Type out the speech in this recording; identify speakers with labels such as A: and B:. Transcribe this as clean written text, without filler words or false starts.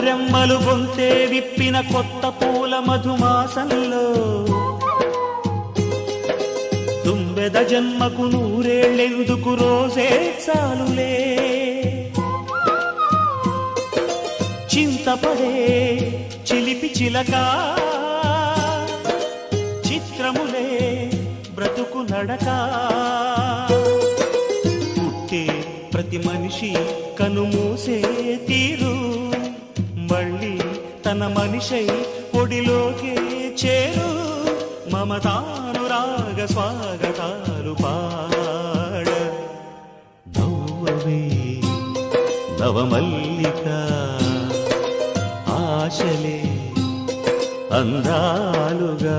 A: రెమ్మలు గొంతే విప్పిన కొత్త పూల మధుమాసంలో తుంబెద జన్మకు నూరేళ్ళెందుకు రోజే చాలులే చింతపడే చిలిపి చిలక చిత్రములే బ్రతుకు నడక పుట్టే ప్రతి మనిషి కనుమూసే తీరు మళ్ళీ తన మనిషై ఒడిలోకే చేరు మమతానురాగ స్వాగతాలు పాడ నవ్వవే నవమల్లిక ఆశలే అందాలుగా